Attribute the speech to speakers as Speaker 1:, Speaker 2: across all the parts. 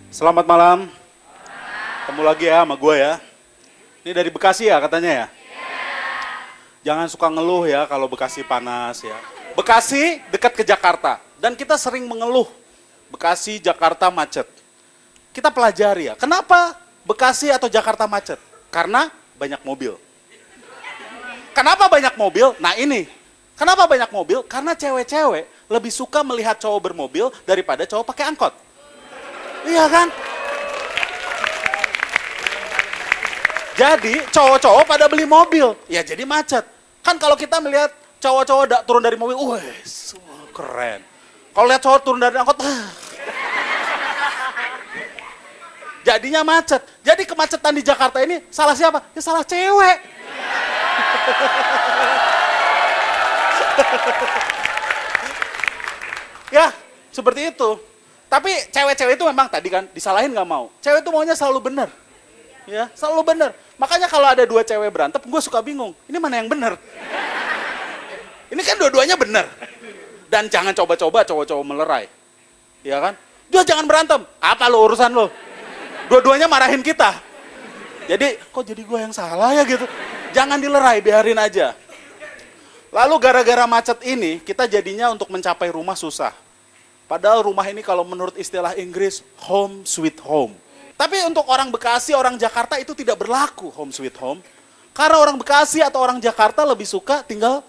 Speaker 1: Selamat malam. Ketemu lagi ya sama gue ya. Ini dari Bekasi ya katanya ya? Jangan suka ngeluh ya kalau Bekasi panas ya. Bekasi dekat ke Jakarta. Dan kita sering mengeluh Bekasi, Jakarta macet. Kita pelajari ya, kenapa Bekasi atau Jakarta macet? Karena banyak mobil. Kenapa banyak mobil? Nah ini, kenapa banyak mobil? Karena cewek-cewek lebih suka melihat cowok bermobil daripada cowok pakai angkot. Iya kan? Jadi cowok-cowok pada beli mobil, ya jadi macet. Kan kalau kita melihat cowok-cowok turun dari mobil, wah keren. Kalau lihat cowok turun dari angkot, jadinya macet. Jadi kemacetan di Jakarta ini salah siapa? Ya salah cewek. Ya, seperti itu. Tapi cewek-cewek itu memang tadi kan disalahin nggak mau. Cewek itu maunya selalu benar. Ya, selalu benar. Makanya kalau ada dua cewek berantem, gue suka bingung. Ini mana yang benar? Ini kan dua-duanya benar. Dan jangan coba-coba cowok-cowok melerai. Ya kan? Dia jangan berantem. Apa lo urusan lo? Dua-duanya marahin kita. Jadi, kok jadi gue yang salah ya gitu? Jangan dilerai, biarin aja. Lalu gara-gara macet ini, kita jadinya untuk mencapai rumah susah. Padahal rumah ini kalau menurut istilah Inggris, home sweet home. Tapi untuk orang Bekasi, orang Jakarta itu tidak berlaku home sweet home. Karena orang Bekasi atau orang Jakarta lebih suka tinggal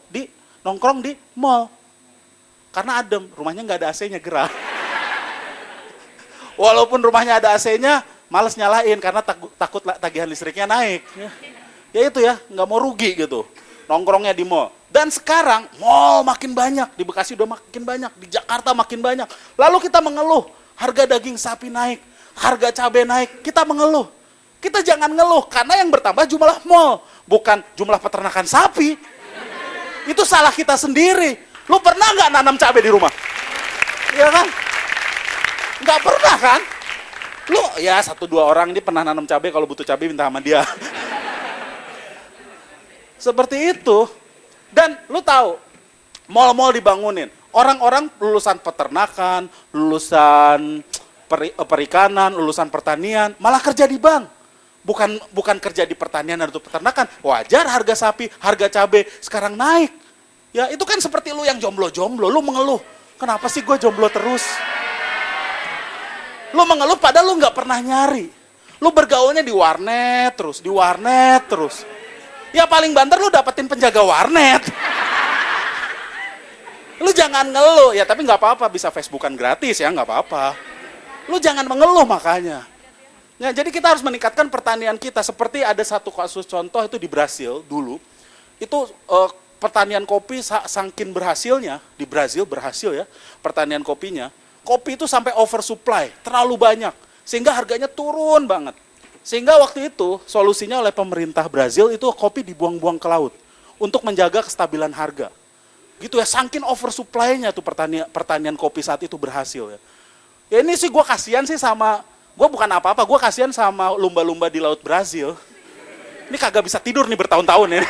Speaker 1: nongkrong di mall. Karena adem, rumahnya nggak ada AC-nya, gerah. Walaupun rumahnya ada AC-nya, males nyalain karena takut tagihan listriknya naik. Ya itu ya, nggak mau rugi gitu. Nongkrongnya di mall. Dan sekarang mall makin banyak, di Bekasi udah makin banyak, di Jakarta makin banyak. Lalu kita mengeluh, harga daging sapi naik, harga cabai naik, kita mengeluh. Kita jangan ngeluh, karena yang bertambah jumlah mall, bukan jumlah peternakan sapi. Itu salah kita sendiri. Lu pernah nggak nanam cabai di rumah? Iya kan? Nggak pernah kan? Lu ya 1-2 orang ini pernah nanam cabai, kalau butuh cabai minta sama dia. Seperti itu. Dan lu tahu, mal-mal dibangunin. Orang-orang lulusan peternakan, lulusan perikanan, lulusan pertanian, malah kerja di bank. Bukan kerja di pertanian atau peternakan. Wajar harga sapi, harga cabai sekarang naik. Ya itu kan seperti lu yang jomblo-jomblo, lu mengeluh. Kenapa sih gue jomblo terus? Lu mengeluh padahal lu gak pernah nyari. Lu bergaulnya di warnet terus. Ya paling banter lu dapetin penjaga warnet. Lu jangan ngeluh, ya tapi gak apa-apa, bisa Facebookan gratis ya, gak apa-apa. Lu jangan mengeluh makanya. Ya, jadi kita harus meningkatkan pertanian kita, seperti ada satu kasus contoh itu di Brasil dulu. Itu pertanian kopi saking berhasilnya, di Brasil berhasil ya, pertanian kopinya. Kopi itu sampai oversupply, terlalu banyak, sehingga harganya turun banget. Sehingga waktu itu solusinya oleh pemerintah Brazil itu kopi dibuang-buang ke laut untuk menjaga kestabilan harga. Gitu ya, saking oversupply-nya tuh pertanian kopi saat itu berhasil ya. Ya ini sih gue kasihan sih sama, gue bukan apa-apa, gue kasihan sama lumba-lumba di laut Brazil. Ini kagak bisa tidur nih bertahun-tahun ya.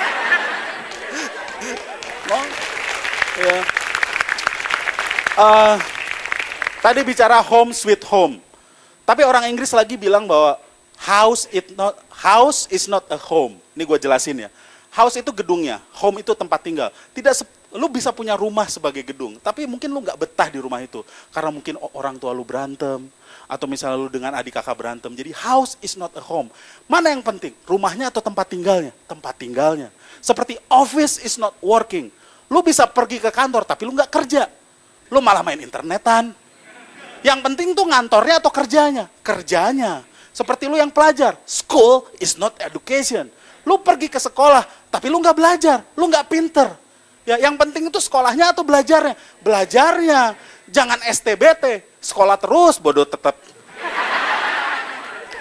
Speaker 1: Oh, ya. Tadi bicara home sweet home. Tapi orang Inggris lagi bilang bahwa house is not a home. Ini gue jelasin ya. House itu gedungnya, home itu tempat tinggal. Lu bisa punya rumah sebagai gedung, tapi mungkin lu nggak betah di rumah itu. Karena mungkin orang tua lu berantem, atau misalnya lu dengan adik kakak berantem. Jadi house is not a home. Mana yang penting? Rumahnya atau tempat tinggalnya? Tempat tinggalnya. Seperti office is not working. Lu bisa pergi ke kantor, tapi lu nggak kerja. Lu malah main internetan. Yang penting tuh ngantornya atau kerjanya? Kerjanya. Seperti lu yang pelajar, school is not education. Lu pergi ke sekolah, tapi lu nggak belajar, lu nggak pinter. Ya, yang penting itu sekolahnya atau belajarnya? Belajarnya. Jangan STBT, sekolah terus, bodoh tetap.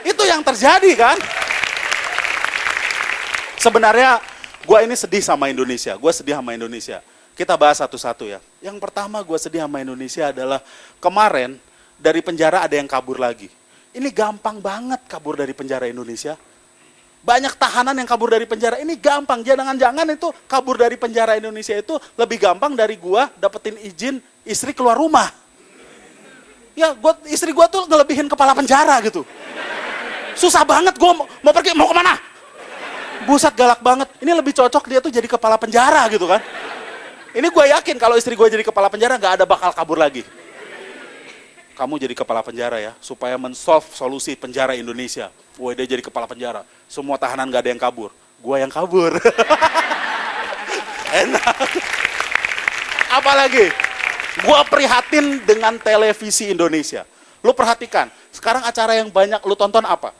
Speaker 1: Itu yang terjadi kan? Sebenarnya gue ini sedih sama Indonesia, gue sedih sama Indonesia. Kita bahas satu-satu ya. Yang pertama gue sedih sama Indonesia adalah kemarin dari penjara ada yang kabur lagi. Ini gampang banget kabur dari penjara Indonesia. Banyak tahanan yang kabur dari penjara, ini gampang. Jangan-jangan itu kabur dari penjara Indonesia itu lebih gampang dari gua dapetin izin istri keluar rumah. Ya, istri gue tuh ngelebihin kepala penjara gitu. Susah banget gue mau pergi, mau kemana? Buset, galak banget. Ini lebih cocok dia tuh jadi kepala penjara gitu kan. Ini gue yakin kalau istri gue jadi kepala penjara gak ada bakal kabur lagi. Kamu jadi kepala penjara ya, supaya men-solve solusi penjara Indonesia. Wah, dia jadi kepala penjara. Semua tahanan gak ada yang kabur. Gue yang kabur. Enak. Apalagi, gue prihatin dengan televisi Indonesia. Lu perhatikan, sekarang acara yang banyak lu tonton apa?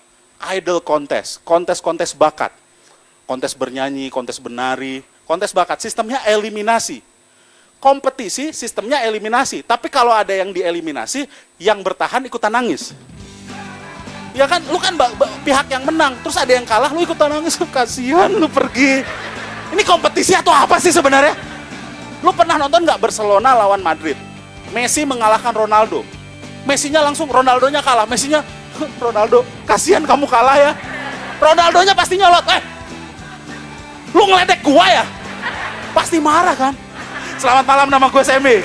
Speaker 1: Idol contest, kontes-kontes bakat. Kontes bernyanyi, kontes menari, kontes bakat. Sistemnya eliminasi. Kompetisi, sistemnya eliminasi. Tapi kalau ada yang dieliminasi, yang bertahan ikutan nangis. Ya kan, lu kan pihak yang menang, terus ada yang kalah, lu ikutan nangis. Kasihan lu pergi. Ini kompetisi atau apa sih sebenarnya? Lu pernah nonton nggak Barcelona lawan Madrid? Messi mengalahkan Ronaldo. Messinya langsung, Ronaldonya kalah. Messinya, Ronaldo, kasihan kamu kalah ya. Ronaldonya pasti nyolot. Lu ngeledek gua ya? Pasti marah kan? Selamat malam, nama gue Semi.